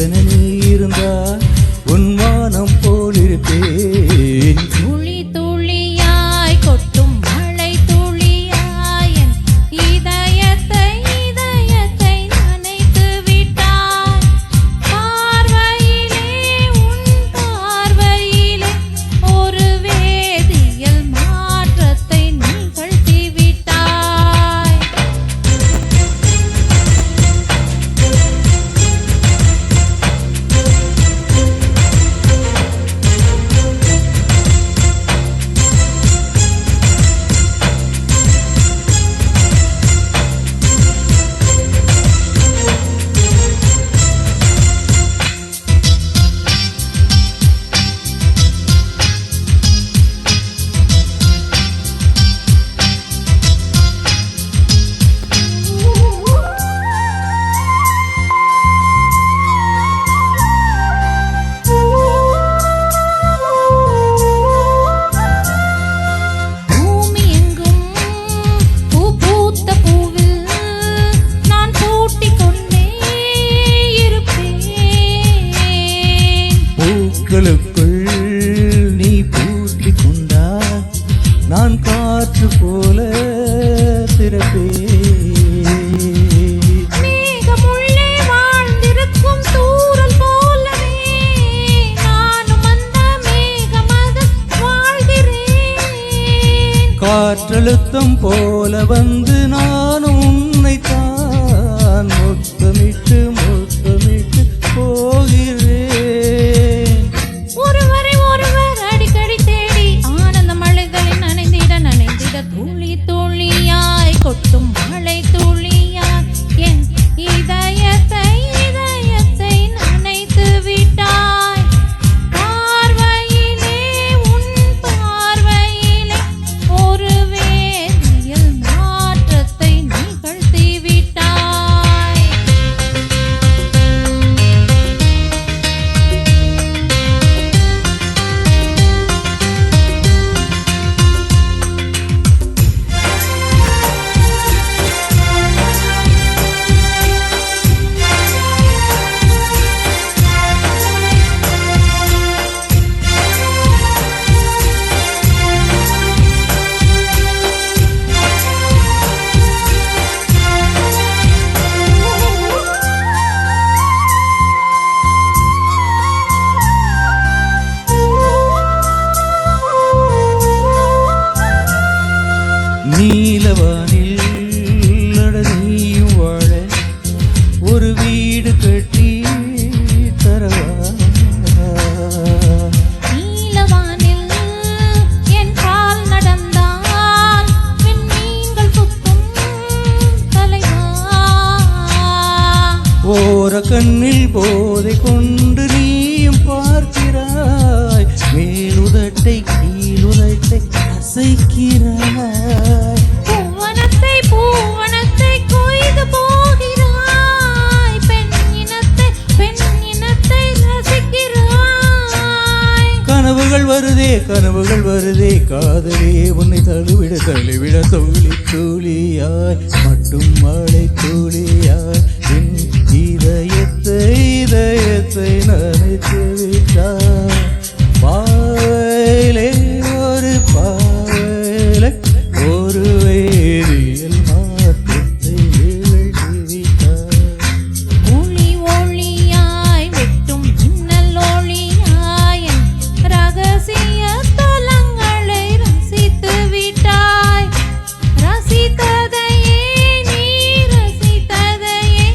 நிலவென நீ இருந்தால் உன் வானம் போலிருப்பேன். துளி துளியாய் கொட்டும் மழை துளியாய் என் இதயத்தை இதயத்தை நனைத்து விட்டாய். பார்வையிலே உன் பார்வையிலே ஒரு வேதியியல் மாற்றத்தை நிகழ்த்தி விட்டாய். பூமி எங்கும் பூ பூத்த பூவில் நான் பூட்டிக் கொண்டே இருப்பேன். பூக்களுக்குள் நீ பூட்டிக் கொண்டால் நான் காற்று போல பிறப்பேன். மேகமுள்ளே வாழ்ந்திருக்கும் தூறல் போலவே நானும் அந்த மேகமதில் வாழ்கிறேன். காற்றழுத்தம் போல வந்து நானும் உன்னைத்தான் முத்தமிட்டு முத்தமிட்டு போகிறேன். ஒருவரை ஒருவர் அடிக்கடி தேடி ஆனந்த மழைகளில் நனைந்திட நனைந்திட துளி துளியாய் கொட்டும் மழை துளியாய் என் இதயத்தை இதயத்தை நனைத்து விட்டாய். பார்வையிலே உன் பார்வையிலே ஒரு வேதியியல் மாற்றத்தை நிகழ்த்தி விட்டாய். நீலவானில் நீயும் வாழ ஒரு வீடு கட்டி தரவா. நீலவானில் என் கால் நடந்தால் விண்மீன்கள் சுத்தும் தலைவா. ஓர கண்ணில் போதை கொண்டு நீயும் பார்க்கிறாய். மேலுதட்டை கீழுதட்டை அசைக்கிறாய். பூவனத்தை பூவனத்தை கொய்து போகிறாய். பெண் இனத்தை ரசிக்கிறாய். கனவுகள் வருதே காதலே உன்னை தழுவிட தழுவிட துளி துளியாய் மட்டும் மழை துளியாய் என் இதயத்தை இதயத்தை நனைத்து விட்டாய். பாவையிலே ஒரு பாவையிலே ஒரு வேதியியல் மாற்றத்தை நிகழ்த்தி விட்டாய். ஒளி ஒளியாய் வெட்டும் மின்னல் ஒளியாய் என் ரகசிய ஸ்தலங்களை ரசித்து விட்டாய். ரசித்ததையே நீ ரசித்ததையே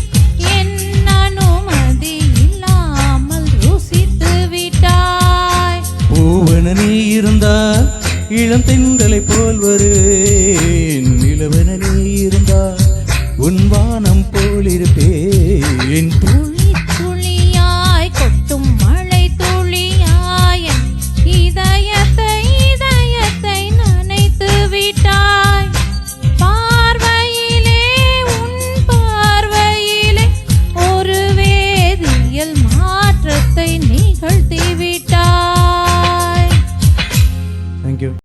என் அனுமதி இல்லாமல் ருசித்து விட்டாய். பூவன நீ இருந்தால் இளம் தென்றலை போல் வருவேன். நிலவென நீ இருந்தால் உன் வானம் போலிருப்பேன். துளி துளியாய் கொட்டும் மழை துளியாய் என் இதயத்தை இதயத்தை நனைத்து விட்டாய். பார்வையிலே உன் பார்வையிலே ஒரு வேதியியல் மாற்றத்தை நிகழ்த்தி